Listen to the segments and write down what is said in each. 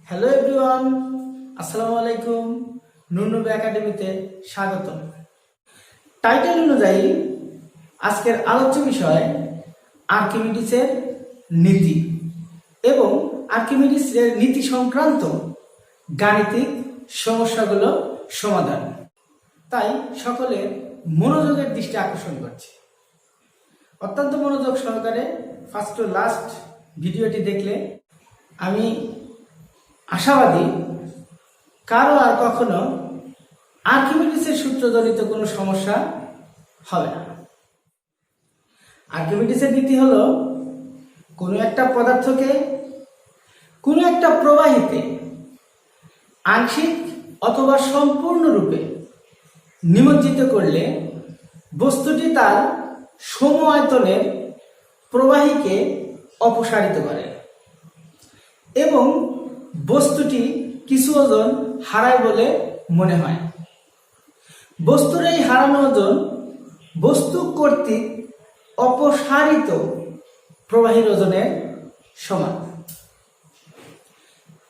Hello everyone, আসসালামু আলাইকুম। নুননবী একাডেমিতে স্বাগতম। টাইটেল অনুযায়ী আজকের আলোচ্য বিষয় আর্কিমিডিসের নীতি এবং আর্কিমিডিসের নীতি সংক্রান্ত গাণিতিক সমস্যাগুলো সমাধান। তাই সকলের মনোযোগের দৃষ্টি আকর্ষণ করছে। অত্যন্ত মনোযোগ সহকারে ফার্স্ট টু লাস্ট ভিডিওটি দেখলে আমি আশাবাদী কারো আর কখনো আর্কিমিডিসের সূত্রজনিত কোনো সমস্যা হবে না। আর্কিমিডিসের নীতি হলো কোনো একটা পদার্থকে কোনো একটা প্রবাহিতে আংশিক অথবা সম্পূর্ণরূপে নিমজ্জিত করলে বস্তুটি তার সম আয়তনের প্রবাহীকে অপসারিত করে এবং বস্তুটি কিছু ওজন হারায় বলে মনে হয়। বস্তুর এই হারানো ওজন বস্তু কর্তৃক অপসারিত প্রবাহীর ওজনের সমান।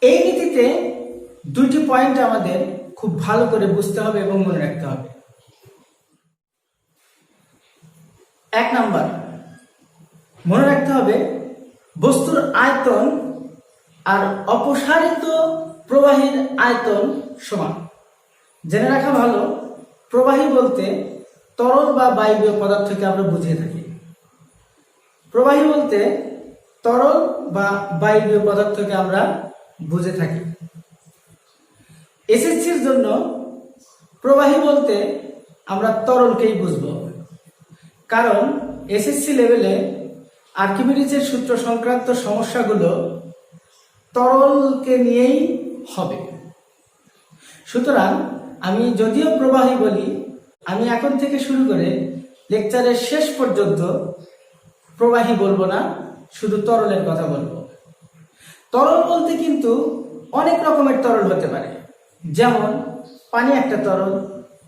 এই নীতিতে দুটি পয়েন্ট আমাদের খুব ভালো করে বুঝতে হবে এবং মনে রাখতে হবে। এক নাম্বার, মনে রাখতে হবে বস্তুর আয়তন আর অপসারিত প্রবাহীর আয়তন সমান। জেনে রাখা ভালো, প্রবাহী বলতে তরল বা বায়বীয় পদার্থকে আমরা বুঝিয়ে থাকি। প্রবাহী বলতে তরল বা বায়বীয় পদার্থকে আমরা বুঝে থাকি। এসএসসির জন্য প্রবাহী বলতে আমরা তরলকেই বুঝব, কারণ এসএসসি লেভেলে আর্কিমিডিসের সূত্র সংক্রান্ত সমস্যাগুলো তরলকে নিয়েই হবে। সুতরাং আমি যদিও প্রবাহী বলি, আমি এখন থেকে শুরু করে লেকচারের শেষ পর্যন্ত প্রবাহী বলবো না, শুধু তরলের কথা বলবো। তরল বলতে কিন্তু অনেক রকমের তরল হতে পারে, যেমন পানি একটা তরল,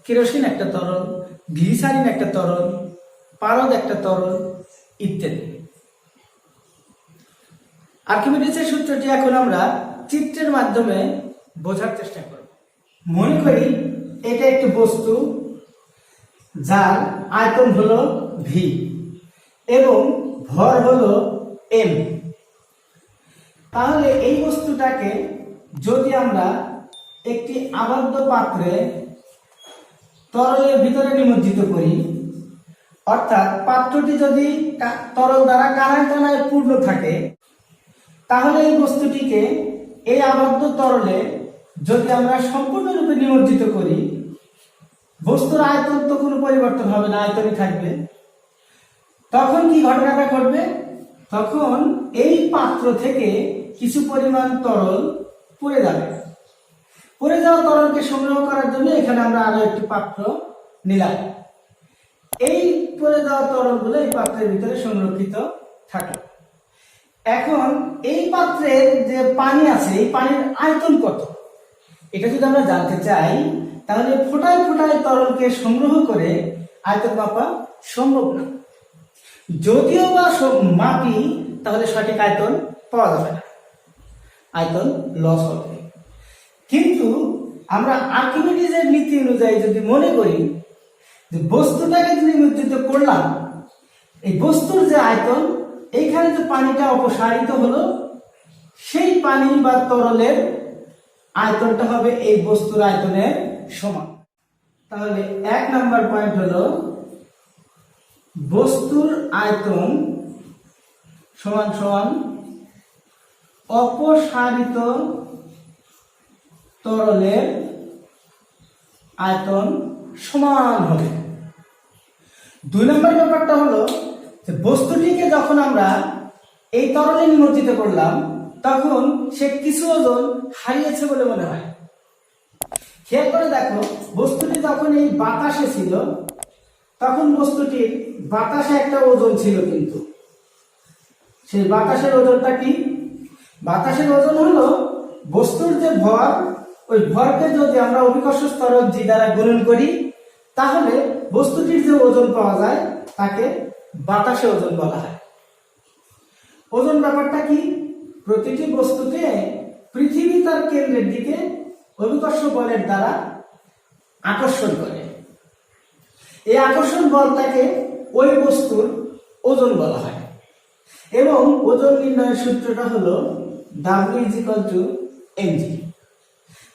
কেরোসিন একটা তরল, গ্লিসারিন একটা তরল, পারদ একটা তরল ইত্যাদি। আর্কিমিডিসের সূত্রটি এখন আমরা চিত্রের মাধ্যমে বোঝার চেষ্টা করব। মনে করি এটা একটি বস্তু যার আয়তন হলো ভি এবং ভর হলো এম। তাহলে এই বস্তুটাকে যদি আমরা একটি আবদ্ধ পাত্রে তরলের ভিতরে নিমজ্জিত করি, অর্থাৎ পাত্রটি যদি তরল দ্বারা কানায় কানায় পূর্ণ থাকে, তাহলে এই বস্তুটিকে এই আবদ্ধ তরলে যদি আমরা সম্পূর্ণরূপে নিমজ্জিত করি, বস্তুর আয়তন তো কোনো পরিবর্তন হবে না, আয়তনই থাকবে। তখন কি ঘটনাটা ঘটবে? তখন এই পাত্র থেকে কিছু পরিমাণ তরল পড়ে যাবে। পড়ে যাওয়া তরলকে সংগ্রহ করার জন্য এখানে আমরা আরো একটি পাত্র নিলাম। এই পড়ে যাওয়া তরলগুলো এই পাত্রের ভিতরে সংরক্ষিত থাকে। এখন এই পাত্রের যে পানি আছে, এই পানির আয়তন কত, এটা যদি আমরা জানতে চাই, তাহলে ফোটায় ফোটায় তরলকে সংগ্রহ করে আয়তন মাপা সম্ভব না। যদিও বা মাপি, তাহলে সঠিক আয়তন পাওয়া যাবে না, আয়তন লস হবে। কিন্তু আমরা আর্কিমিডিসের নীতি অনুযায়ী যদি মনে করি যে বস্তুটাকে যদি নিমজ্জিত করলাম, এই বস্তুর যে আয়তন, এইখানে যে পানিটা অপসারিত হলো, সেই পানি বা তরলের আয়তনটা হবে এই বস্তুর আয়তনের সমান। তাহলে এক নাম্বার পয়েন্ট হলো বস্তুর আয়তন সমান সমান অপসারিত তরলের আয়তন সমান হবে। দুই নম্বর ব্যাপারটা হলো যে বস্তুটিকে যখন আমরা এই তরলে নিমজ্জিত করলাম, তখন সে কিছু ওজন হারিয়েছে বলে মনে হয়। খেয়াল করে দেখো, বস্তুটি যখন এই বাতাসে ছিল, তখন বস্তুটির বাতাসে একটা ওজন ছিল, কিন্তু সেই বাতাসের ওজনটা কি? বাতাসের ওজন হলো বস্তুর যে ভর, ওই ভরকে যদি আমরা অভিকর্ষ ত্বরক জি দ্বারা গুণন করি, তাহলে বস্তুটির যে ওজন পাওয়া যায় তাকে বাতাসে ওজন বলা হয়। ওজন ব্যাপারটা কি? প্রতিটি বস্তুকে পৃথিবী তার তার কেন্দ্রের দিকে অভিকর্ষ বলের দ্বারা আকর্ষণ করে। এই আকর্ষণ বলটাকে ওই বস্তুর ওজন বলা হয় এবং ওজন নির্ণয়ের সূত্রটা হলো W=mg।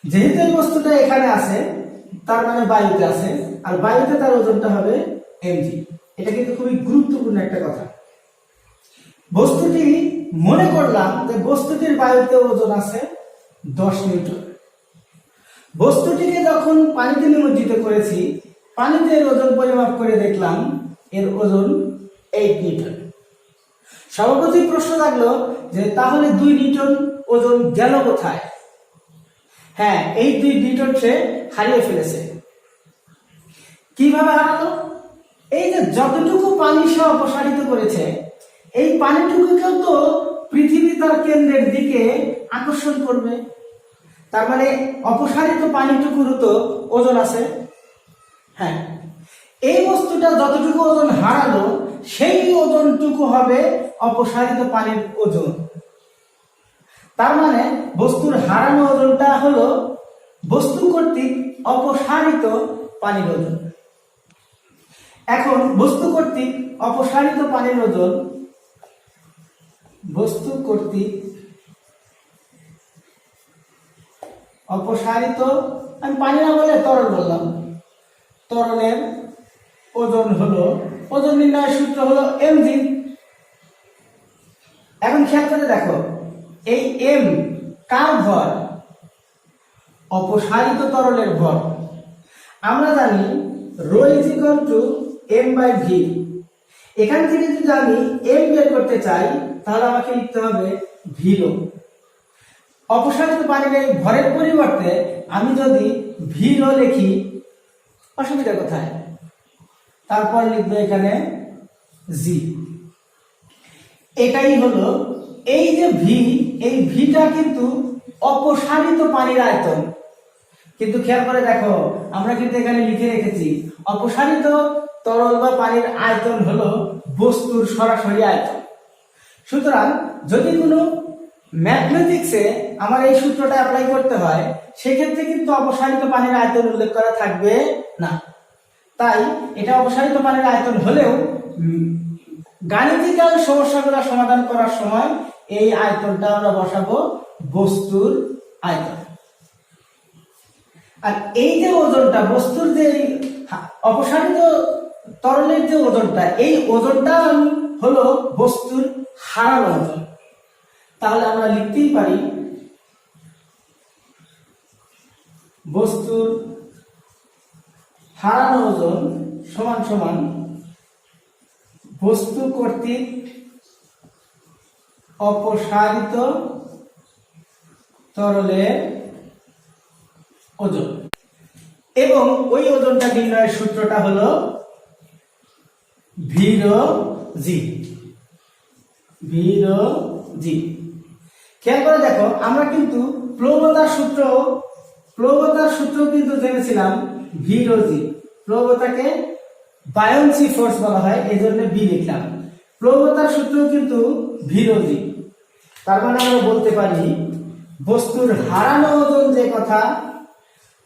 যেহেতু এই বস্তুটা এখানে আছে, তার মানে বায়ুতে আছে, আর বায়ুতে তার ওজনটা হবে mg। এটা কিন্তু খুবই গুরুত্বপূর্ণ একটা কথা। বস্তুটি মনে করলাম যে বস্তুটির বায়ুতে ওজন আছে 10 নিউটন। বস্তুটিকে যখন পানিতে নিমজ্জিত করেছি, পানিতে এর ওজন পরিমাপ করে দেখলাম এর ওজন 8 নিউটন। সর্বপ্রথম প্রশ্ন লাগলো যে তাহলে 2 নিউটন ওজন গেল কোথায়? হ্যাঁ, এই 2 নিউটন সে হারিয়ে ফেলেছে। কিভাবে হারালো? এই যে যতটুকু পানি সে অপসারিত করেছে, এই পানিটুকুকেও তো পৃথিবী তার কেন্দ্রের দিকে আকর্ষণ করবে। তার মানে অপসারিত পানিটুকুরও তো ওজন আছে। হ্যাঁ, এই বস্তুটা যতটুকু ওজন হারালো, সেই ওজনটুকু হবে অপসারিত পানির ওজন। তার মানে বস্তুর হারানো ওজনটা হলো বস্তু কর্তৃক অপসারিত পানির ওজন। এখন বস্তু কর্তৃক অপসারিত পানির ওজন, বস্তু কর্তৃক অপসারিত, আমি পানি না বলে তরল বললাম, তরলের ওজন হলো, ওজন নির্ণয়ের সূত্র হলো mg। এখন খেয়াল করে দেখো, এই m কার ভর? অপসারিত তরলের ভর। আমরা জানি ρ m/v। এখান থেকে যদি আমি m বের করতে চাই, তাহলে আমাকে লিখতে হবে v ρ। অপসারিত পানির এই ভরের পরিবর্তে আমি যদি v ρ লিখি, অসুবিধা কোথায়? তারপর লিখবে এখানে g। এটাই হলো এই যে v, এই ভিটা কিন্তু অপসারিত পানির আয়তন। কিন্তু খেয়াল করে দেখো, আমরা কিন্তু এখানে লিখে রেখেছি অপসারিত তরল বা পানির আয়তন হলো বস্তুর সরাসরি আয়তন। সুতরাং যদি কোনো ম্যাথমেটিক্সে আমার এই সূত্রটা অ্যাপ্লাই করতে হয়, সেক্ষেত্রে কিন্তু অপসারিত পানির আয়তন উল্লেখ করা থাকবে না। তাই এটা অপসারিত পানির আয়তন হলেও গাণিতিক সমস্যাগুলো সমাধান করার সময় এই আয়তনটা আমরা বসাবো বস্তুর আয়তন। আর এই যে ওজনটা, বস্তুর যে অপসারিত তরলের যে ওজনটা, এই ওজনটা হলো বস্তুর হারানো ওজন। তাহলে আমরা লিখতেই পারি বস্তুর হারানো ওজন সমান সমান বস্তু কর্তৃক অপসারিত তরলের ওজন। এবং ওই ওজনটা নির্ণয়ের সূত্রটা হলো v ρ g। খেয়াল করে দেখো, আমরা কিন্তু প্লবতার সূত্র কিন্তু জেনেছিলাম v ρ g। প্লবতাকে বায়োন্সি ফোর্স বলা হয়, এই জন্য b লিখলাম। প্লবতার সূত্র কিন্তু v ρ g। তার মানে আমরা বলতে পারি বস্তুর হারানো ওজন যে কথা,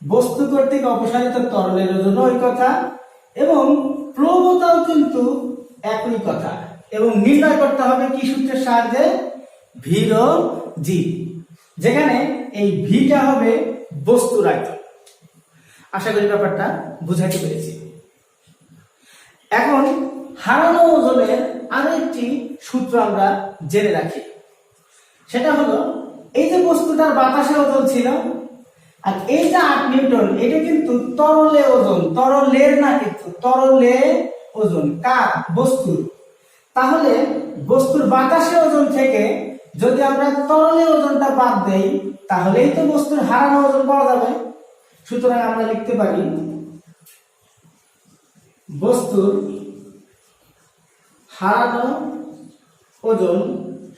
বস্তু কর্তৃক অপসারিত তরলের ওজন ওই কথা, এবং প্লবতাও কিন্তু একই কথা। এবং নির্ণয় করতে হবে কি সূত্রের সাহায্যে? v ρ g, যেখানে এই ভিটা হবে বস্তুর আয়তন। আশা করি ব্যাপারটা বুঝাতে পেরেছি। এখন হারানো ওজনের আরো একটি সূত্র আমরা জেনে রাখি। সেটা হলো, এই যে বস্তুটার বাতাসে ওজন ছিল, আর এই যে 8 নিউটন, এটা কিন্তু তরলে ওজন, তরলের না, কিন্তু তরলে ওজন কার? বস্তুর। তাহলে বস্তুর বাতাসে ওজন থেকে যদি আমরা তরলে ওজনটা বাদ দেই, তাহলেই তো বস্তুর হারানো ওজন পাওয়া যাবে। সুতরাং আমরা লিখতে পারি বস্তুর হারানো ওজন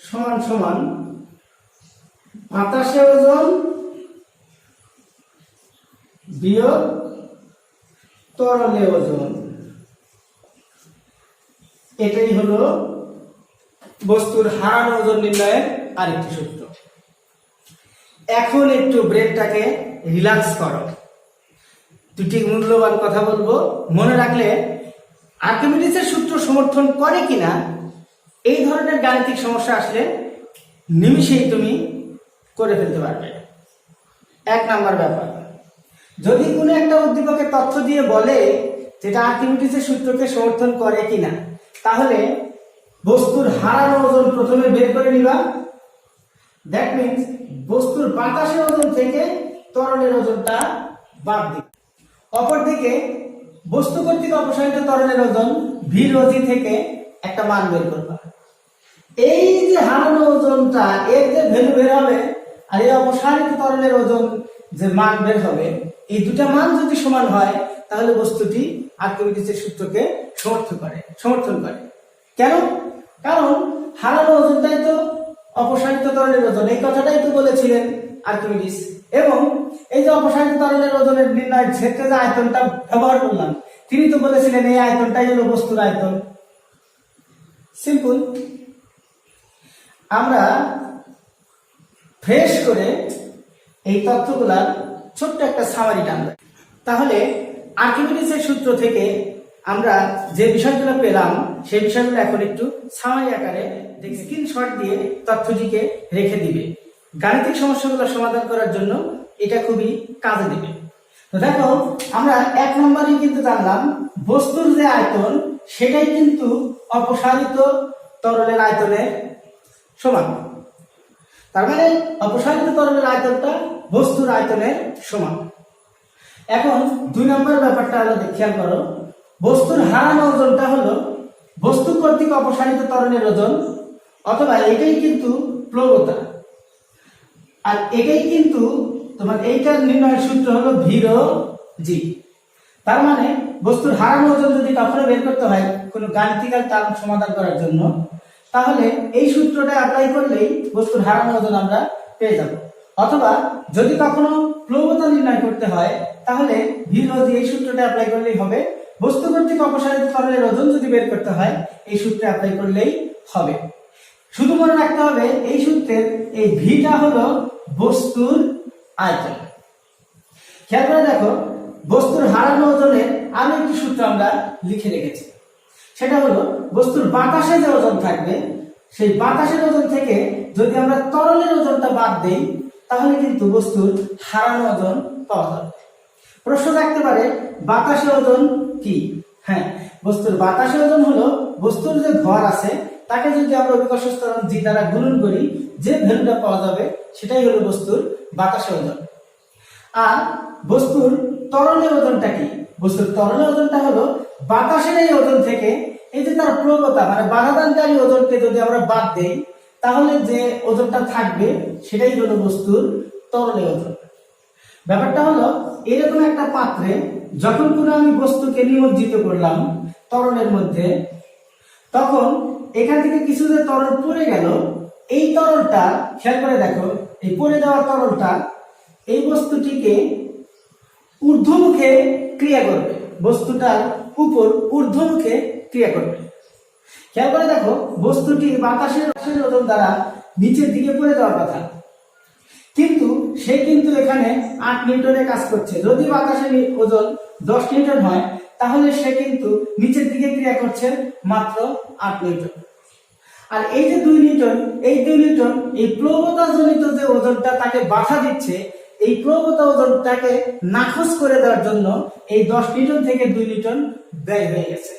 সমান সমান বাতাসে ওজন বিয়োগ তরলে ওজন। এটাই হলো বস্তুর হারানো ওজন নির্ণয়ের আরেকটি সূত্র। এখন একটু ব্রেনটাকে রিল্যাক্স করো। দুটি মূল্যবান কথা বলবো, মনে রাখলে আর্কিমিডিসের সূত্র সমর্থন করে কিনা এই ধরনের গাণিতিক সমস্যা আসলে নিমিষেই তুমি করে ফেলতে পারবে। 1 নাম্বার ব্যাপার, যদি কোনো একটা উদ্দীপকের তথ্য দিয়ে বলে যেটা আর্কিমিডিসের সূত্রকে সমর্থন করে কিনা, তাহলে বস্তুর হারানো ওজন প্রথমে বের করে নিবা। দ্যাট মিন্স বস্তুর বাতাসের ওজন থেকে তরলের ওজনটা বাদ দিবে। অপরদিকে বস্তু কর্তৃক অপসারিত তরলের ওজন ভি রো জি থেকে একটা মান বের করবা। এই যে হারানো ওজনটা, এর যে ভ্যালু বের হবে আর এই অপসারিত তরলের ওজন যে মান বের হবে, এই দুটা মান যদি সমান হয় তাহলে বস্তুটি আর্কিমিডিসের সূত্রকে সমর্থন করে। কেন? কারণ হারানো ওজনটাই তো অপসারিত তরলের ওজন, এই কথাটাই তো বলেছিলেন আর্কিমিডিস। এবং এই যে অপসারিত তরলের ওজনের নির্ণয়ের ক্ষেত্রে যে আয়তনটা ব্যবহার করলাম, তিনি তো বলেছিলেন এই আয়তনটাই হলো বস্তুর আয়তন। সিম্পল। আমরা ফ্রেশ করে এই তথ্যগুলার ছোট্ট একটা সামারি টানব। তাহলে আর্কিমিডিসের সূত্র থেকে আমরা যে বিষয়গুলো পেলাম সেই বিষয়গুলো এখন একটু সামারি আকারে স্ক্রিনশট দিয়ে তথ্যটিকে রেখে দিবে। গাণিতিক সমস্যাগুলো সমাধান করার জন্য এটা খুবই কাজে দেবে। তো দেখো, আমরা 1 নম্বরে কিন্তু জানলাম বস্তুর যে আয়তন সেটাই কিন্তু অপসারিত তরলের আয়তনের সমান। তার মানে অপসারিত তরলের আয়তনটা বস্তুর আয়তনের সমান। এখন 2 নম্বর ব্যাপারটা হলো, খেয়াল করো, বস্তুর হারানো ওজনটা হলো বস্তু কর্তৃক অপসারিত তরলের ওজন, অথবা এটাই কিন্তু প্লবতা, আর এটাই কিন্তু তোমার এইটার নির্ণয়ের সূত্র হলো ভি রো জি। তার মানে বস্তুর হারানো ওজন যদি কখনো বের করতে হয় কোনো গাণিতিক টার্ম সমাধান করার জন্য, তাহলে এই সূত্রটা অ্যাপ্লাই করলেই বস্তুর হারানো ওজন আমরা পেয়ে যাব। অথবা যদি কখনো প্লবতা নির্ণয় করতে হয় তাহলে ভি রো জি এই সূত্রটা অ্যাপ্লাই করলেই হবে। বস্তু কর্তৃক অপসারিত তরলের ওজন যদি বের করতে হয় এই সূত্রে অ্যাপ্লাই করলেই হবে। শুধু মনে রাখতে হবে এই সূত্রের এই ভিটা হলো বস্তুর আয়তন। খেয়াল করে দেখো, বস্তুর হারানো ওজনের আরো একটি সূত্র আমরা লিখে রেখেছি। সেটা হলো বস্তুর বাতাসে যে ওজন থাকবে সেই বাতাসের ওজন থেকে যদি আমরা তরলের ওজনটা বাদ দেই তাহলে কিন্তু বস্তুর হারানো ওজন পাওয়া যাবে। প্রশ্ন থাকতে পারে বাতাসের ওজন কি? হ্যাঁ, বস্তুর বাতাসের ওজন হলো বস্তুর যে ভর আছে তাকে যদি আমরা অভিকর্ষ ত্বরণ জি দ্বারা গুণন করি যে ভ্যালুটা পাওয়া যাবে সেটাই হলো বস্তুর বাতাসের ওজন। আর বস্তুর তরলের ওজনটা কি? বস্তুর তরলের ওজনটা হলো বাতাসের এই ওজন থেকে এই যে তার প্রবণতা মানে বাধাদানকারী ওজনকে যদি আমরা বাদ দেই তাহলে যে ওজনটা থাকবে সেটাই হলো বস্তুর তরলের ওজন। ব্যাপারটা হলো এরকম একটা পাত্রে যখন কোনো আমি বস্তুকে নিমজ্জিত করলাম তরলের মধ্যে, তখন এখান থেকে কিছু যে তরল পড়ে গেল, এই তরলটা খেয়াল করে দেখো, এই পড়ে যাওয়া তরলটা এই বস্তুটিকে ঊর্ধ্বমুখে ক্রিয়া করবে, বস্তুটার উপর ঊর্ধ্বমুখে ক্রিয়া করবে। খেয়াল করে দেখো, বস্তুটি বাতাসের ওজন দ্বারা নিচের দিকে পড়ে যাওয়ার কথা, কিন্তু সে কিন্তু এখানে 8 নিউটনে কাজ করছে। যদি বাতাসের ওজন 10 নিউটন হয় তাহলে সে কিন্তু নিচের দিকে ক্রিয়া করছে মাত্র 8 নিউটন। আর এই যে 2 নিউটন, এই 2 নিউটন এই প্রবণতা জনিত যে ওজনটা তাকে বাধা দিচ্ছে, এই প্রবণতা ওজনটাকে নাকচ করে দেওয়ার জন্য এই 10 নিউটন থেকে 2 নিউটন ব্যয় হয়ে গেছে।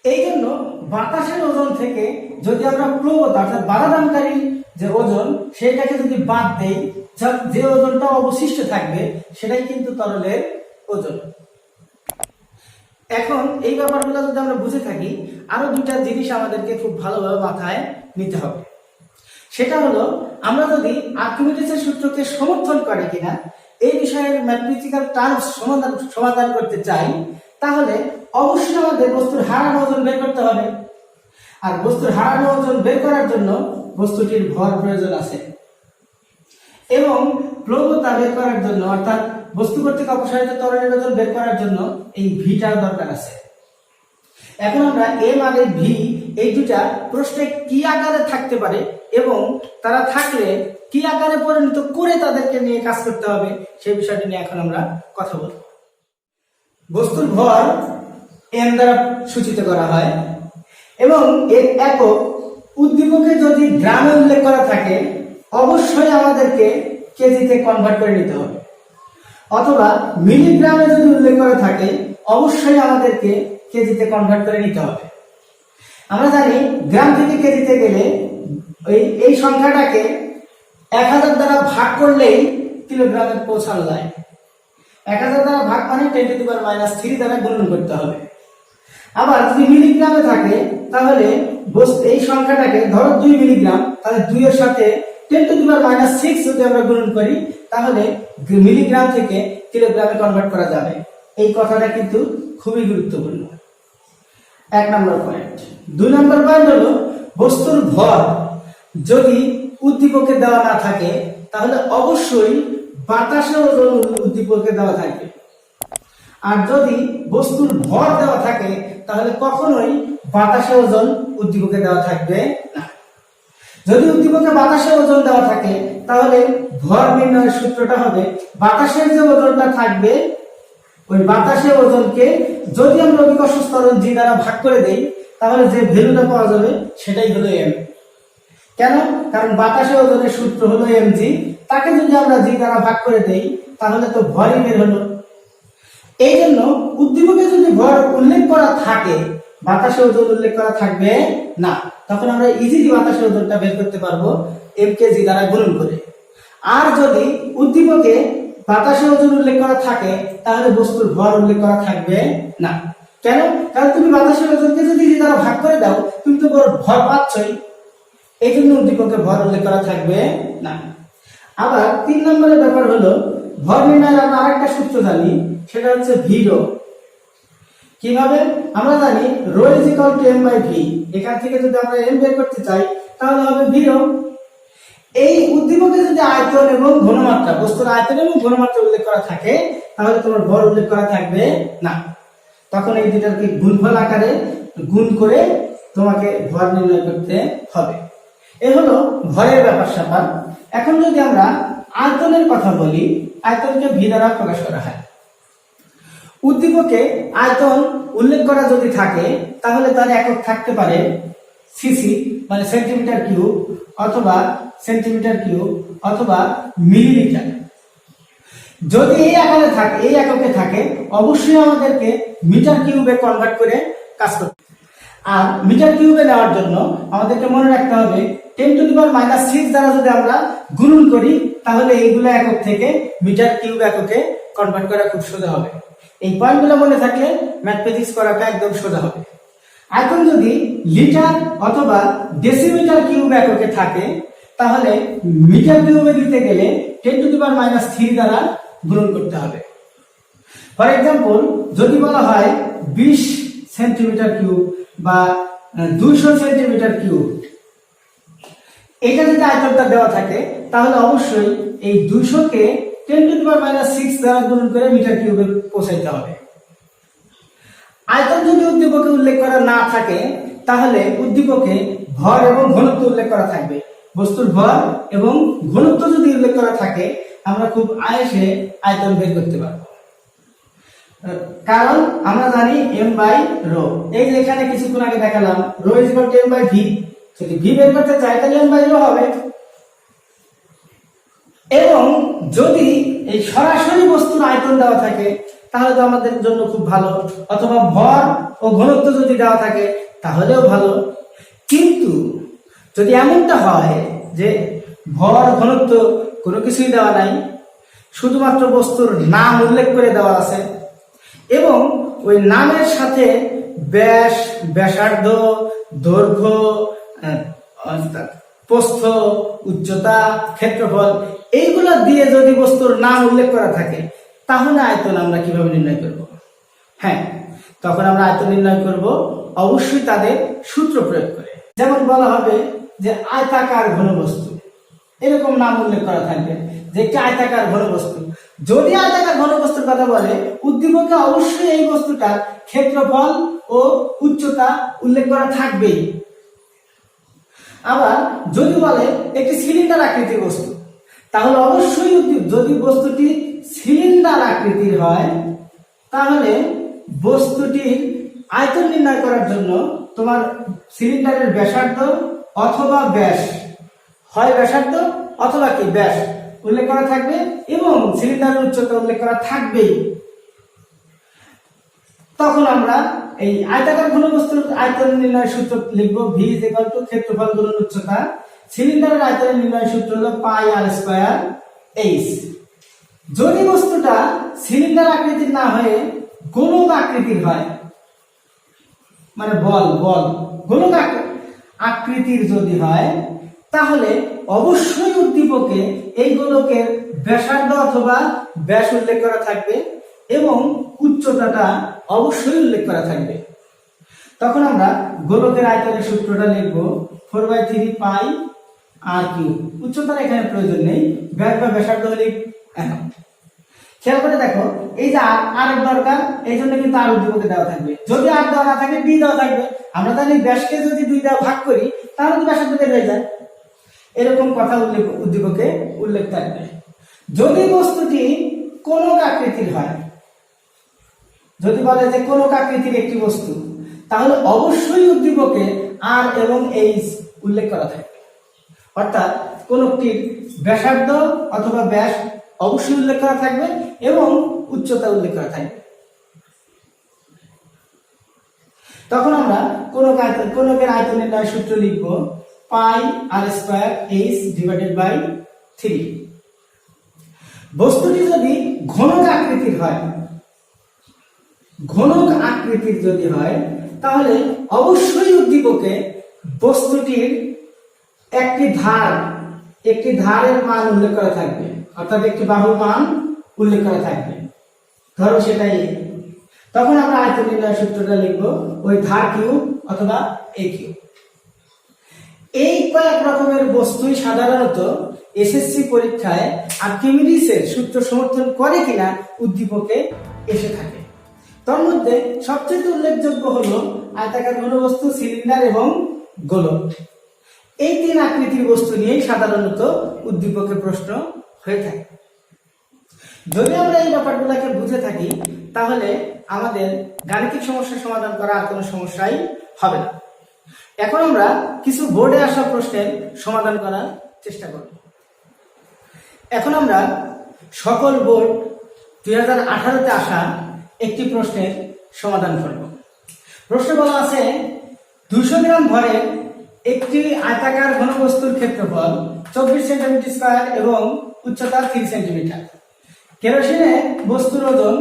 এই জন্য বাতাসের ওজন থেকে যদি আমরা প্রবণতা অর্থাৎ বাধাদানকারী যে ওজন সেটাকে যদি বাদ দেই, যে ওজনটা অবশিষ্ট থাকবে সেটাই কিন্তু তরলের ওজন। এখন এই ব্যাপারগুলো যদি আমরা বুঝে থাকি, আরো 2টা জিনিস আমাদেরকে খুব ভালোভাবে মাথায় নিতে হবে। সেটা হলো, আমরা যদি আর্কিমিডিসের সূত্রকে সমর্থন করে কিনা এই বিষয়ের ম্যাথমেটিক্যাল টার্মস সমাধান করতে চাই, তাহলে অবশ্যই আমাদের বস্তুর হারানো ওজন বের করতে হবে। আর বস্তুর হারানো ওজন বের করার জন্য বস্তুটির ভর প্রয়োজন আছে, এবং প্রবণতা বের করার জন্য অর্থাৎ বস্তু কর্তৃক অপসারিত তরলের ওজন বের করার জন্য এই ভিটার দরকার আছে। এখন আমরা এম আর ভি এই দুটা প্রশ্নে কি আকারে থাকতে পারে এবং তারা থাকলে কি আকারে পরিণত করে তাদেরকে নিয়ে কাজ করতে হবে সেই বিষয়টি নিয়ে এখন আমরা কথা বলব। বস্তুর ভর m দ্বারা সূচিত করা হয় এবং এর একক উদ্দীপকে যদি গ্রামে উল্লেখ করা থাকে অবশ্যই আমাদেরকে কেজিতে কনভার্ট করে নিতে হবে, অথবা মিলিগ্রামে যদি উল্লেখ করা থাকে অবশ্যই আমাদেরকে কেজিতে কনভার্ট করে নিতে হবে। আমরা জানি গ্রাম থেকে কেজিতে গেলে এই সংখ্যাটাকে 1000 দ্বারা ভাগ করলেই কিলোগ্রামে পৌঁছানো যায়। 1000 দ্বারা ভাগ মানে 10⁻³ দ্বারা গুণন করতে হবে। আবার যদি মিলিগ্রামে থাকে তাহলে এই সংখ্যাটাকে ধরো 2 মিলিগ্রাম, তাহলে 2 এর সাথে 10⁻⁶ যদি আমরা গুণন করি তাহলে মিলিগ্রাম থেকে কিলোগ্রামে কনভার্ট করা যাবে। এই কথাটা কিন্তু খুবই গুরুত্বপূর্ণ। 1 নম্বর পয়েন্ট। 2 নম্বর পয়েন্ট হলো বস্তুর ভর যদি উদ্দীপকে দেওয়া না থাকে তাহলে অবশ্যই বাতাসের ওজন উদ্দীপকে দেওয়া থাকবে। আর যদি বস্তুর ভর দেওয়া থাকে তাহলে কখনোই বাতাসের ওজন উদ্দীপকে দেওয়া থাকবে না। যদি উদ্দীপকে বাতাসের ওজন দেওয়া থাকে তাহলে ভর নির্ণয়ের সূত্রটা হবে বাতাসের যে ওজনটা থাকবে ওই বাতাসের ওজনকে যদি আমরা অভিকর্ষ ত্বরণ g দ্বারা ভাগ করে দেই তাহলে যে ভ্যালুটা পাওয়া যাবে সেটাই হলো m। কেন? কারণ বাতাসের ওজনের সূত্র হলো mg, তাকে যদি আমরা g দ্বারা ভাগ করে দেই তাহলে তো ভরই বের হলো। এই জন্য উদ্দীপকে যদি ভর উল্লেখ করা থাকে বাতাসের ওজন উল্লেখ করা থাকবে না, তখন আমরা ইজিলি বাতাসের ওজনটা বের করতে পারবো mkg দ্বারা গুণন করে। আর যদি উদ্দীপকে বাতাসের ওজন উল্লেখ করা থাকে তাহলে বস্তুর ভর উল্লেখ করা থাকবে না। কেন? কারণ তুমি বাতাসের ওজনকে যদি g দ্বারা ভাগ করে দাও তুমি তো ভর পাচ্ছই, এই জন্য উদ্দীপকে ভর উল্লেখ করা থাকবে না। আবার 3 নম্বরের ব্যাপার হলো ভর নির্ণয়ের আমরা আরেকটা সূত্র জানি, সেটা হচ্ছে ভি রো। কিভাবে? আমরা জানি rho is equal to m/v। এখান থেকে যদি আমরা m বের করতে চাই তাহলে হবে ভি রো। এই উদ্দীপকে যদি আয়তন এবং ঘনমাত্রা, বস্তুর আয়তন এবং ঘনমাত্রা উল্লেখ করা থাকে তাহলে তোমার ভর উল্লেখ করা থাকবে না। তখন এই দুটাকে গুণফল আকারে গুণ করে তোমাকে ভর নির্ণয় করতে হবে। এ হলো ভরের ব্যাপার স্যাপার। এখন যদি আমরা আয়তনের কথা বলি, আয়তনকে ভি দ্বারা প্রকাশ করা হয়। উদ্দীপকে আয়তন উল্লেখ করা যদি থাকে তাহলে তার একক থাকতে পারে সিসি মানে সেন্টিমিটার কিউব, অথবা সেন্টিমিটার কিউব, অথবা মিলিমিটার। যদি এই আকারে থাকে, এই এককে থাকে, অবশ্যই আমাদেরকে মিটার কিউবে কনভার্ট করে কাজ করতে। আর মিটার কিউবে নেওয়ার জন্য আমাদেরকে মনে রাখতে হবে 10⁻⁶ দ্বারা যদি আমরা গুণন করি তাহলে এইগুলো একক থেকে মিটার কিউব এককে কনভার্ট করা খুব সোজা হবে। এই পয়েন্টগুলো মনে থাকলে ম্যাথমেটিক্স করাটা একদম সোজা হবে। এখন যদি লিটার অথবা ডেসিমিটার কিউব এককে থাকে তাহলে মিটার কিউবে দিতে গেলে 10⁻³ দ্বারা গুণন করতে হবে। ফর এক্সাম্পল যদি বলা হয় 20 সেন্টিমিটার কিউব বা 200 সেন্টিমিটার কিউব, এটা যদি আয়তনটা দেওয়া থাকে তাহলে অবশ্যই এই 200 কে 10⁻⁶ দ্বারা গুণন করে মিটার কিউবে পৌঁছাইতে হবে। আয়তন যদি উদ্দীপকে উল্লেখ করা না থাকে তাহলে উদ্দীপকে ভর এবং ঘনত্ব উল্লেখ করা থাকবে। বস্তুর ভর এবং ঘনত্ব যদি উল্লেখ করা থাকে আমরা খুব আয়েসে আয়তন বের করতে পারবো, কারণ আমরা জানি m/ρ। এই যে এখানে কিছুক্ষণ আগে দেখালাম ρ = m/v। যদি v বের করতে চাই তাহলে m/ρ হবে। এবং যদি এই সরাসরি বস্তুর আয়তন দেওয়া থাকে তাহলে তো আমাদের জন্য খুব ভালো, অথবা ভর ও ঘনত্ব যদি দেওয়া থাকে তাহলেও ভালো। কিন্তু যদি এমনটা হয় যে ভর ঘনত্ব কোনো কিছুই দেওয়া নাই, শুধুমাত্র বস্তুর নাম উল্লেখ করে দেওয়া আছে এবং ওই নামের সাথে ব্যাস, ব্যাসার্ধ, দৈর্ঘ্য, প্রস্থ, উচ্চতা, ক্ষেত্রফল এইগুলা দিয়ে যদি বস্তুর নাম উল্লেখ করা থাকে তাহলে আয়তন আমরা কিভাবে নির্ণয় করব? হ্যাঁ, তখন আমরা আয়তন নির্ণয় করব অবশ্যই তাদের সূত্র প্রয়োগ করে। যেমন বলা হবে যে আয়তাকার ঘনবস্তু, এরকম নাম উল্লেখ করা থাকবে যে একটি আয়তাকার ঘনবস্তু। যদি আয়তাকার ঘনবস্তুর কথা বলে উদ্দীপকে অবশ্যই এই বস্তুটার ক্ষেত্রফল ও উচ্চতা উল্লেখ করা থাকবেই। আবার যদি বলে একটি সিলিন্ডার আকৃতির বস্তু, তাহলে অবশ্যই যদি বস্তুটি সিলিন্ডার আকৃতির হয় তাহলে বস্তুটির আয়তন নির্ণয় করার জন্য তোমার সিলিন্ডারের ব্যাসার্ধ অথবা ব্যাস, হয় ব্যাসার্ধ অথবা কি ব্যাস উল্লেখ করা থাকবে এবং সিলিন্ডারের উচ্চতা উল্লেখ করা থাকবেই। তখন আমরা এই আয়তাকার ঘনবস্তুর আয়তন নির্ণয় সূত্র লিখব v ক্ষেত্রফল গুণন উচ্চতা। সিলিন্ডারের আয়তন নির্ণয় সূত্র হলো পাই আর স্কয়ার এইচ। যদি বস্তুটা সিলিন্ডার আকৃতির না হয়ে গোলক আকৃতির হয়, মানে বল গোলক আকৃতির যদি হয় তাহলে অবশ্যই উদ্দীপকে এই গোলকের ব্যাসার্ধ অথবা ব্যাস উল্লেখ করা থাকবে এবং উচ্চতাটা অবশ্যই উল্লেখ করা থাকবে। তখন আমরা গোলকের আয়তনের সূত্রটা লিখব 4/3 পাই আর কিউ। উচ্চতার এখানে প্রয়োজন নেই, ব্যাস বা ব্যাসার্ধ হলে এখন খেয়াল করে দেখো, এই যে আর এর দরকার, এই জন্য কিন্তু আর উদ্দীপকে দেওয়া থাকবে। যদি আর দেওয়া না থাকে বি দেওয়া থাকবে। আমরা তাহলে ব্যাসকে যদি 2 দ্বারা ভাগ করি তাহলে তো ব্যাসার্ধ বের হয়ে যায়। এরকম কথা উদ্দীপকে উল্লেখ থাকবে। যদি বস্তুটি কোনক আকৃতির হয়, যদি বলে যে কোনক আকৃতির একটি বস্তু, তাহলে অবশ্যই উদ্দীপকে আর এবং এইচ উল্লেখ করা থাকবে। অর্থাৎ কোনকটির ব্যাসার্ধ অথবা ব্যাস অবশ্যই উল্লেখ করা থাকবে এবং উচ্চতা উল্লেখ করা থাকবে। তখন আমরা কোনকের আয়তন নির্ণয় সূত্র লিখব পাই আর স্কয়ার এইচ ডিভাইডেড বাই 3। বস্তুটি যদি ঘনক আকৃতির হয়, ঘনক আকৃতির যদি হয় তাহলে অবশ্যই উদ্দীপকে বস্তুটির একটি ধারের মান উল্লেখ করা থাকবে, অর্থাৎ একটি বাহুর মান উল্লেখ করা থাকবে। ধরো সেটাই, তখন আমরা আয়তন নির্ণয় সূত্রটা লিখব ওই ধার কিউব অথবা এ কিউব। এই কয়েক রকমের বস্তুই সাধারণত এসএসসি পরীক্ষায় আর্কিমিডিসের সূত্র সমর্থন করে কিনা উদ্দীপকে এসে থাকে। তার মধ্যে সবচেয়ে উল্লেখযোগ্য হলো আয়তাকার ঘনবস্তু, সিলিন্ডার এবং গোলক। এই 3 আকৃতির বস্তু নিয়েই সাধারণত উদ্দীপকে প্রশ্ন হয়ে থাকে। যদি আমরা এই ব্যাপারগুলোকে বুঝে থাকি তাহলে আমাদের গাণিতিক সমস্যা সমাধান করা আর কোনো সমস্যাই হবে না। এখন আমরা কিছু বোর্ডে আসা প্রশ্নের সমাধান করার চেষ্টা করব। এখন আমরা সকল বোর্ড 2018-তে আসা একটি প্রশ্নের সমাধান করব। প্রশ্নে বলা আছে 200 গ্রাম ভরের একটি আয়তাকার ঘনবস্তুর ক্ষেত্রফল 24 সেন্টিমিটার স্কয়ার এবং উচ্চতা 3 সেন্টিমিটার। কেরোসিনে বস্তুর ওজন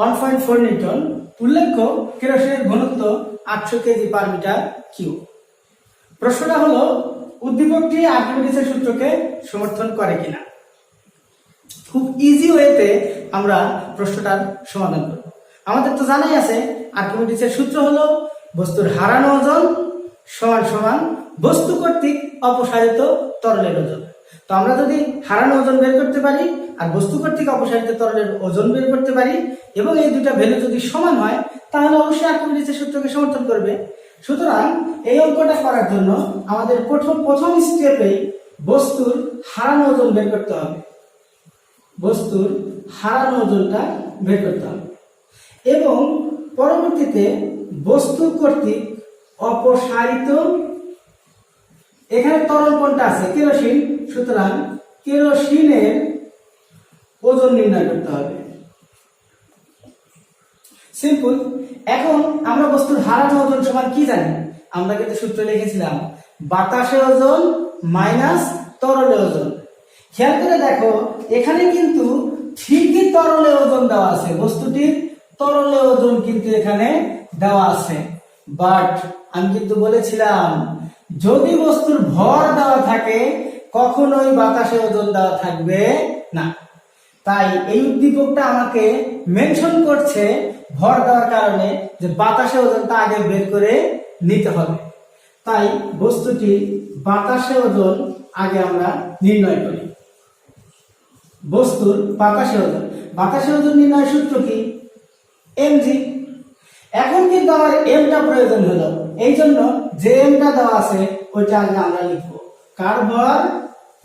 1.4 নিউটন। উল্লেখ্য কেরোসিনের ঘনত্ব 800 কেজি পার মিটার কিউব। প্রশ্নটা হলো উদ্দীপকটি আর্কিমিডিসের সূত্রকে সমর্থন করে কিনা। খুব ইজি ওয়েতে আমরা প্রশ্নটার সমাধান করব। আমাদের তো জানাই আছে আর্কিমিডিসের সূত্র হলো বস্তুর হারানো ওজন সমান সমান বস্তু কর্তৃক অপসারিত তরলের ওজন। তো আমরা যদি হারানো ওজন বের করতে পারি আর বস্তু কর্তৃক অপসারিত তরলের ওজন বের করতে পারি এবং এই দুটা ভ্যালু যদি সমান হয় তাহলে অবশ্যই আর্কিমিডিসের সূত্রকে সমর্থন করবে। সুতরাং এই অঙ্কটা করার জন্য আমাদের প্রথম স্টেপে বস্তুর হারানো ওজন বের করতে হবে। বস্তুর হারানো ওজনটা বের করতে হবে এবং পরবর্তীতে বস্তু কর্তৃক অপসারিত, এখানে তরল কোনটা আছে? কেরোসিন। সুতরাং কেরোসিনের ওজন নির্ণয় করতে হবে। সিম্পল। এখন আমরা বস্তুর হারানো ওজন সমান কি জানি? আমরা কিন্তু সূত্র লিখেছিলাম বাতাসে ওজন মাইনাস তরলে ওজন। খেয়াল করে দেখো এখানে কিন্তু ঠিকই তরলে ওজন দেওয়া আছে, বস্তুটির তরলে ওজন কিন্তু এখানে দেওয়া আছে। বাট আমি কিন্তু বলেছিলাম যদি বস্তুর ভর দেওয়া থাকে কখনোই বাতাসে ওজন দেওয়া থাকবে না। তাই এই উদ্দীপকটা আমাকে মেনশন করছে ভর দেওয়ার কারণে যে বাতাসে ওজনটা আগে বের করে নিতে হবে। তাই বস্তুটি বাতাসে ওজন আগে আমরা নির্ণয় করি। বস্তুর বাতাসে ওজন নির্ণয়ের সূত্র কি? mg। এখন কিন্তু আমার এমটা প্রয়োজন হলো, এই জন্য যে এমটা দেওয়া আছে ওইটা আগে আমরা লিখবো। কার ভর?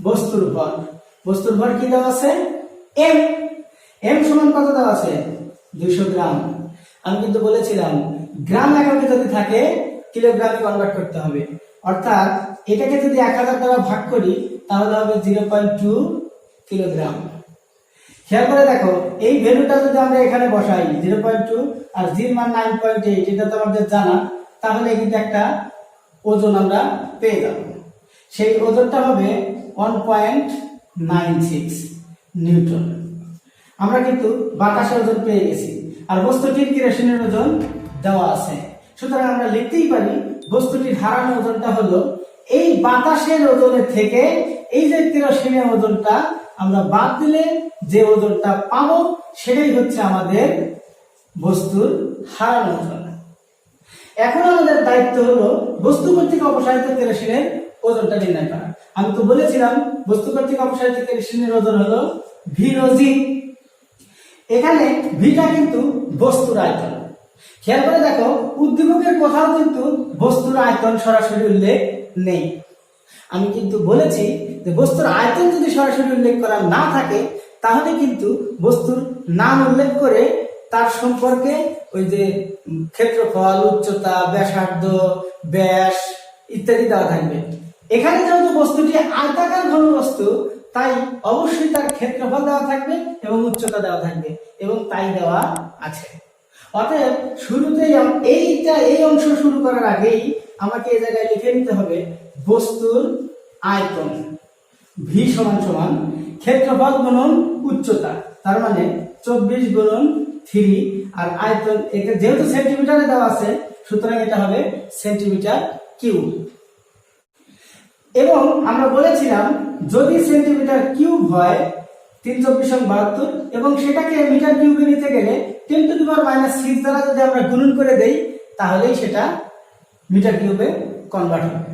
বস্তুর ভর। বস্তুর ভর কি দেওয়া আছে? এম। এম সমান কত দেওয়া আছে? 200 গ্রাম। আমি কিন্তু বলেছিলাম গ্রাম এককে যদি থাকে কিলোগ্রামে কনভার্ট করতে হবে, অর্থাৎ এটাকে যদি 1000 দ্বারা ভাগ করি তাহলে হবে 0.2 কিলোগ্রাম। খেয়াল করে দেখো, এই ভ্যালুটা যদি আমরা এখানে বসাই 0.2 আর জি মান 9.8, এটা তো আমাদের জানা, তাহলে কিন্তু একটা ওজন আমরা পেয়ে যাব। সেই ওজনটা হবে 1.96 নিউটন। আমরা কিন্তু বাতাসের ওজন পেয়ে গেছি, আর বস্তুটির কেরোসিনের ওজন দেওয়া আছে। সুতরাং আমরা লিখতেই পারি বস্তুটির হারানো ওজনটা হলো এই বাতাসের ওজনের থেকে এই যে কেরোসিনের ওজনটা আমরা বাদ দিলে যে ওজনটা পাবো সেটাই হচ্ছে আমাদের বস্তুর হারানো ওজন। এখন আমাদের দায়িত্ব হলো বস্তু কর্তৃক অপসারিত কেরোসিনের ওজনটা নির্ণয় করা। আমি তো বলেছিলাম বস্তু কর্তৃক অপসারিত কেরোসিনের ওজন হলো ভি রো জি। এখানে ভিটা কিন্তু বস্তুর আয়তন। খেয়াল করে দেখো, উদ্দীপকের কোথাও কিন্তু বস্তুর আয়তন সরাসরি উল্লেখ নেই। আমি কিন্তু বলেছি যে বস্তুর আয়তন যদি সরাসরি উল্লেখ করা না থাকে তাহলে কিন্তু বস্তুর নাম উল্লেখ করে তার সম্পর্কে ওই যে ক্ষেত্রফল, উচ্চতা, ব্যাসার্ধ, ব্যাস ইত্যাদি দেওয়া থাকবে। এখানে যেহেতু বস্তুটি আয়তাকার ঘনবস্তু, তাই অবশ্যই তার ক্ষেত্রফল দেওয়া থাকবে এবং উচ্চতা দেওয়া থাকবে, এবং তাই দেওয়া আছে। অতএব শুরুতেই এই অংশ শুরু করার আগেই আমাকে এই জায়গায় লিখে নিতে হবে বস্তুর আয়তন ভি সমান সমান ক্ষেত্রফল গুণন উচ্চতা, তার মানে 24 গুণন 3, আর আয়তন যেহেতু সেন্টিমিটারে দেওয়া আছে সুতরাং এটা হবে সেন্টিমিটার কিউব। এবং আমরা বলেছিলাম যদি সেন্টিমিটার কিউব হয় 324/72 এবং সেটাকে মিটার কিউবে নিতে গেলে 10⁻⁶ দ্বারা যদি আমরা গুণন করে দেই তাহলেই সেটা মিটার কিউবে কনভার্ট হবে।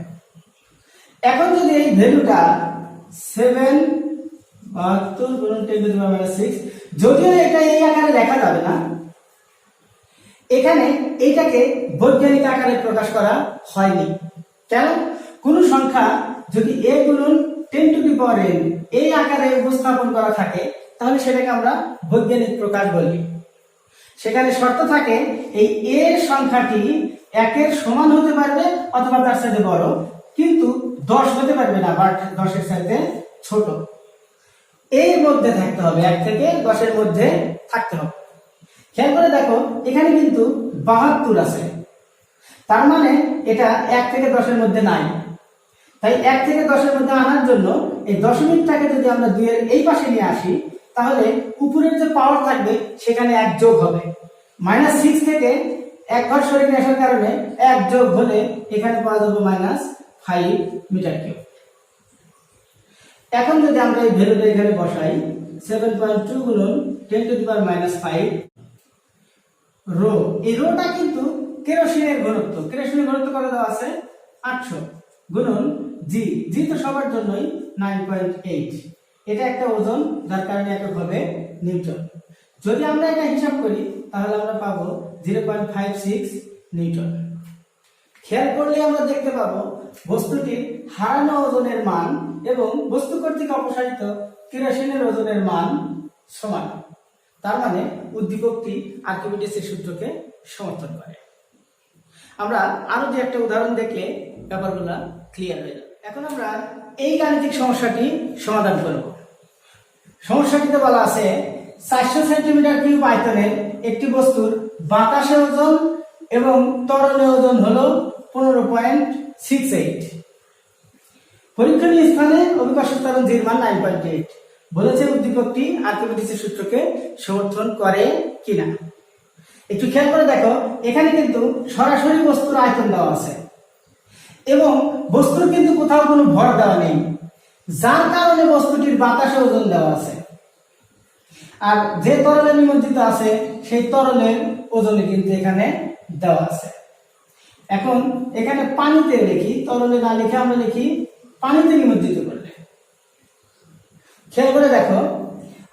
এখন যদি এই ভ্যালুটা 772 গুণন 10⁻⁶, যদিও এটা এই আকারে লেখা যাবে না, এখানে এইটাকে বৈজ্ঞানিক আকারে প্রকাশ করা হয়নি। কেন? কোন সংখ্যা যদি a গুণন 10⁻n এই আকারে উপস্থাপন করা থাকে তাহলে সেটাকে আমরা বৈজ্ঞানিক প্রকাশ বলি। সেখানে শর্ত থাকে এই a এর সংখ্যাটি 1 এর সমান হতে পারবে অথবা তার সাথে বড়, কিন্তু 10 হতে পারবে না, বাট 10 এর সাথে ছোট। এর মধ্যে থাকতে হবে, 1 থেকে 10 এর মধ্যে থাকতে হবে। খেয়াল করে দেখো, এখানে কিন্তু 72 আছে, তার মানে এটা 1 থেকে 10 এর মধ্যে নাই। তাই 1 থেকে 10 এর মধ্যে আনার জন্য এই দশমিকটাকে যদি আমরা 2 এর এই পাশে নিয়ে আসি তাহলে উপরের যে পাওয়ার থাকবে সেখানে 1 যোগ হবে। -6 থেকে 1 ঘর সরে আসার কারণে 1 যোগ হলে এখানে পাওয়া যাবে -5 মিটার কিউব। এখন যদি আমরা এই ভ্যালুটা এখানে বসাই 7.2 গুণন 10⁻⁵ রো, এই রোটা কিন্তু কেরোসিনের ঘনত্ব। কেরোসিনের ঘনত্ব কত দেওয়া আছে? 800 গুণন জি। জি তো সবার জন্যই 9.8। এটা একটা ওজন, যার কারণে একক হবে নিউটন। যদি আমরা এটা হিসাব করি তাহলে আমরা পাবো 0.56 নিউটন। খেয়াল করলে আমরা দেখতে পাবো বস্তুটির হারানো ওজনের মান এবং বস্তু কর্তৃক অপসারিত কেরোসিনের ওজনের মান সমান। তার মানে উদ্দীপকটি আর্কিমিডিসের সূত্রকে সমর্থন করে। আমরা আরো যে একটা উদাহরণ দেখলে ব্যাপারগুলো ক্লিয়ার হয়ে যাবে। এখন আমরা এই গাণিতিক সমস্যাটি সমাধান করব। সমস্যাটিতে বলা আছে 400 সেন্টিমিটার কিউব আয়তনের একটি বস্তুর বাতাসে ওজন এবং তরলে ওজন হলো 15.68। পরীক্ষণীয় স্থানে অভিকর্ষ ত্বরণ জির মান 9.8। বলেছে উদ্দীপকটি আর্কিমিডিসের সূত্রকে সমর্থন করে কিনা। একটু খেয়াল করে দেখো, এখানে কিন্তু সরাসরি বস্তুর আয়তন দেওয়া আছে এবং বস্তুর কিন্তু কোথাও কোনো ভর দেওয়া নেই, যার কারণে বস্তুটির বাতাসে ওজন দেওয়া আছে। আর যে তরলে নিমজ্জিত আছে সেই তরলের ওজনে কিন্তু এখানে দেওয়া আছে। এখন এখানে পানিতে লিখি, তরলে না লিখে আমরা লিখি পানিতে নিমজ্জিত করলে। খেয়াল করে দেখো,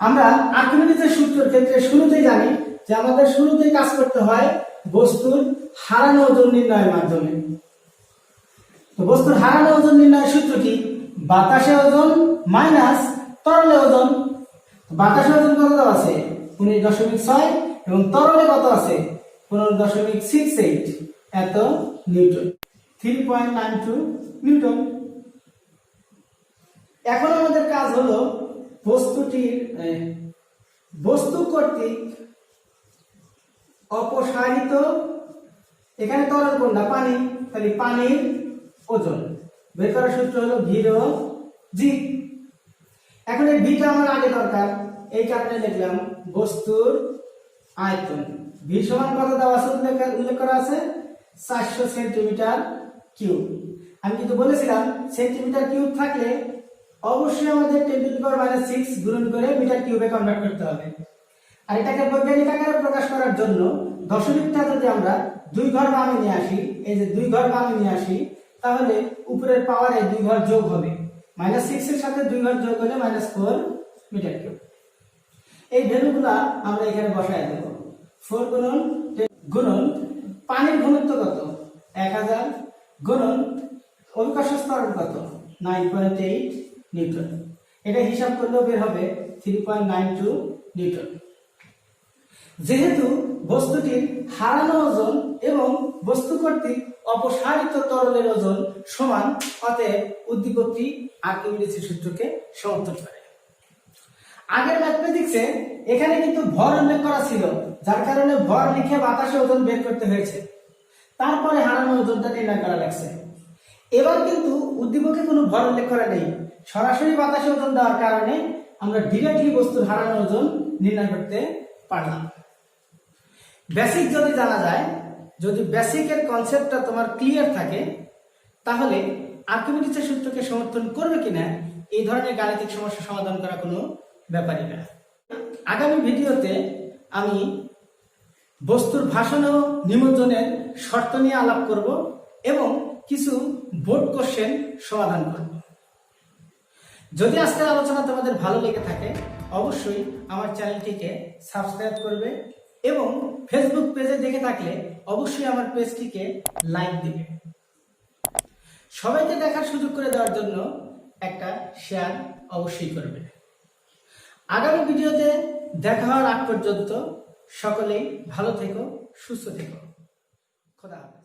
আমরা আর্কিমিডিসের সূত্রের ক্ষেত্রে শুরুতেই জানি যে আমাদের শুরুতেই কাজ করতে হয় বস্তুর হারানো ওজন নির্ণয়ের মাধ্যমে। তো বস্তুর হারানো ওজন নির্ণয়ের সূত্র কি? বাতাসে ওজন মাইনাস তরলে ওজন, বাতাসে ওজন কত দেওয়া আছে 19.6 এবং তরলে কত আছে 15.68 এত নিউটন, 3.92 নিউটন। এখন আমাদের কাজ হলো বস্তু কর্তৃক অপসারিত, এখানে তরল কোনটা পানি, তাহলে পানির ওজন বের করার সূত্র হলো ভি রো জি। এখন এই ভিটা আমার আগে দরকার, এই কারণে লিখলাম বস্তুর আয়তন। ভি সমান কত দেওয়া আছে উল্লেখ করা আছে 400 সেন্টিমিটার কিউব। আমি কিন্তু বলেছিলাম সেন্টিমিটার কিউব থাকলে অবশ্যই আমাদের 10⁻⁶ গুণন করে মিটার কিউবে কনভার্ট করতে হবে। আর এটাকে বৈজ্ঞানিক আকারে প্রকাশ করার জন্য দশমিকটা যদি আমরা 2 ঘর বামে নিয়ে আসি, এই যে 2 ঘর বামে নিয়ে আসি, তাহলে উপরের পাওয়ারে 2 ঘর যোগ হবে, -6 এর সাথে 2 ঘর যোগ হলে -4 মিটার কিউব। এই ভ্যালুগুলা আমরা এখানে বসায় দেব। 4 গুণন পানির ঘনত্ব কত 1000 গুণন অভিকর্ষ ত্বরণ কত 9.8 নিউটন। এটা হিসাব করলেও বের হবে 3.92 নিউটন। যেহেতু বস্তুটির হারানো ওজন এবং বস্তু কর্তৃক অপসারিত তরলের ওজন সমান, অতএব উদ্দীপকটি আর্কিমিডিসের সূত্রকে সমর্থন করে। আগের ম্যাথমেটিক্সে এখানে কিন্তু ভর উল্লেখ করা ছিল, যার কারণে ভর লিখে বাতাসে ওজন বের করতে হয়েছে, তারপরে হারানো ওজনটা নির্ণয় করা লাগছে। এবার কিন্তু উদ্দীপকে কোনো ভর উল্লেখ করা নেই, সরাসরি বাতাসে ওজন দেওয়ার কারণে আমরা ডিরেক্টলি বস্তুর হারানো ওজন নির্ণয় করতে পারলাম। বেসিক যদি জানা যায়, যদি বেসিকের কনসেপ্টটা তোমার ক্লিয়ার থাকে, তাহলে আর্কিমিডিসের সূত্রকে সমর্থন করবে কিনা এই ধরনের গাণিতিক সমস্যা সমাধান করা কোনো ব্যাপারই না। আগামী ভিডিওতে আমি বস্তুর ভাষণ ও নিমজ্জনের শর্ত নিয়ে আলাপ করব এবং কিছু বোর্ড কোশ্চেন সমাধান করব। যদি আজকের আলোচনা তোমাদের ভালো লেগে থাকে, অবশ্যই আমার চ্যানেলটিকে সাবস্ক্রাইব করবে এবং ফেসবুক পেজে দেখে থাকলে অবশ্যই আমার পেজটিকে লাইক দিবে। সবাইকে দেখার সুযোগ করে দেওয়ার জন্য একটা শেয়ার অবশ্যই করবে। আগামী ভিডিওতে দেখা হওয়ার আগ পর্যন্ত সকলেই ভালো থেকো, সুস্থ থেকো। খোদা হাফেজ।